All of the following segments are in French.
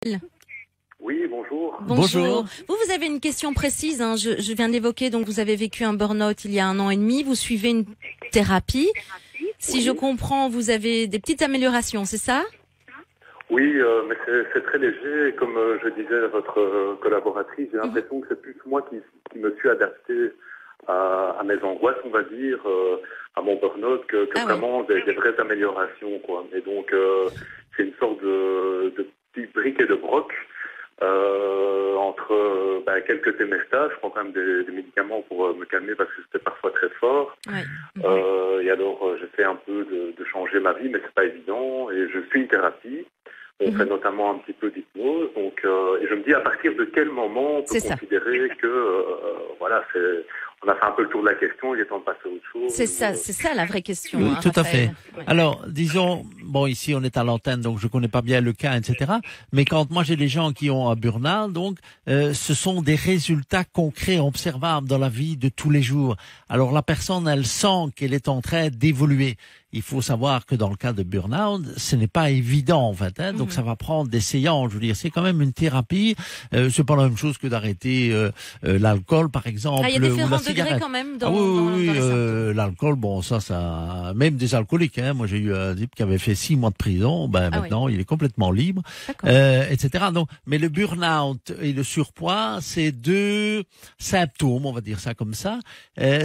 Oui, bonjour. Bonjour. Vous avez une question précise, hein. Je viens de l'évoquer, donc vous avez vécu un burn-out il y a 1 an et demi, vous suivez une thérapie. Si je comprends, vous avez des petites améliorations, c'est ça? Oui, mais c'est très léger. Comme je disais à votre collaboratrice, j'ai l'impression que c'est plus moi qui me suis adapté à mes angoisses, on va dire, à mon burn-out, que vraiment des vraies améliorations, quoi. Et donc, c'est une sorte de petit bric et de broc. Entre quelques témestas, je prends quand même des médicaments pour me calmer parce que c'était parfois très fort. Et alors j'essaie un peu de changer ma vie, mais c'est pas évident. Et je suis une thérapie. On fait notamment un petit peu d'hypnose. Donc, et je me dis à partir de quel moment on peut considérer que voilà, on a fait un peu le tour de la question, il est temps de passer à autre chose. C'est ça la vraie question. Oui, tout à fait. Oui. Alors, disons, bon, ici on est à l'antenne, donc je connais pas bien le cas, etc. Mais quand moi j'ai des gens qui ont un burn-out, donc ce sont des résultats concrets, observables dans la vie de tous les jours. Alors la personne, elle sent qu'elle est en train d'évoluer. Il faut savoir que dans le cas de burn-out, ce n'est pas évident en fait. Hein, donc ça va prendre des séances. Je veux dire, c'est quand même une thérapie. C'est pas la même chose que d'arrêter l'alcool, par exemple, il y a ou la différents cigarette. degrés quand même dans, oui, dans les symptômes. l'alcool, bon, ça, même des alcooliques. Hein, moi, j'ai eu un type qui avait fait 6 mois de prison. Maintenant, il est complètement libre, etc. Donc, mais le burn-out et le surpoids, c'est 2 symptômes, on va dire ça comme ça.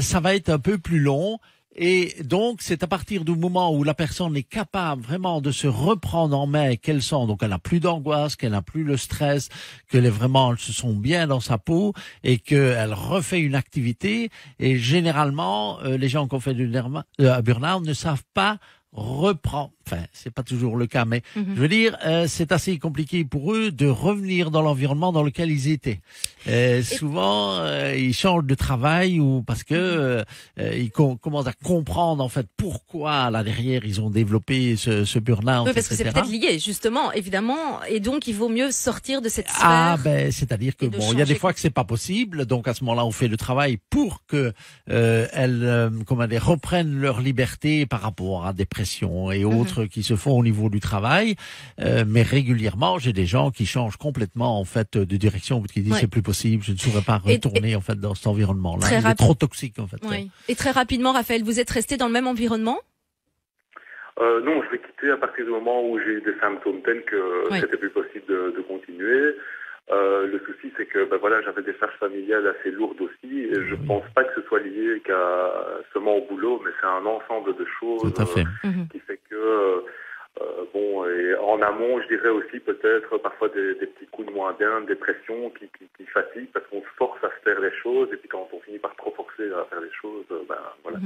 Ça va être un peu plus long. Et donc, c'est à partir du moment où la personne est capable vraiment de se reprendre en main, qu'elle sent, donc elle n'a plus d'angoisse, qu'elle n'a plus le stress, qu'elle est vraiment, elle se sent bien dans sa peau et qu'elle refait une activité. Et généralement, les gens qui ont fait du burn-out ne savent pas reprendre. Enfin, c'est pas toujours le cas, mais je veux dire, c'est assez compliqué pour eux de revenir dans l'environnement dans lequel ils étaient. Souvent, ils changent de travail ou parce que ils commencent à comprendre en fait pourquoi là derrière ils ont développé ce burn-out. Oui, parce que c'est peut-être lié, justement, évidemment, et donc il vaut mieux sortir de cette sphère. C'est-à-dire que bon, il y a des fois que c'est pas possible, donc à ce moment-là, on fait le travail pour que elles, reprennent leur liberté par rapport à dépression et autres qui se font au niveau du travail, mais régulièrement j'ai des gens qui changent complètement en fait de direction parce qu'ils disent c'est plus possible, je ne saurais pas retourner en fait dans cet environnement-là, il est trop toxique en fait. Et très rapidement, Raphaël, vous êtes resté dans le même environnement? Non, je l'ai quitté à partir du moment où j'ai eu des symptômes tels que c'était plus possible de continuer. Le souci, c'est que j'avais des charges familiales assez lourdes aussi, et je pense pas que ce soit lié qu'à seulement au boulot, mais c'est un ensemble de choses qui fait que et en amont, je dirais aussi peut-être parfois des petits coups de moins bien, de dépression qui fatiguent parce qu'on se force à se faire les choses, et puis quand on finit par trop forcer à faire les choses, voilà.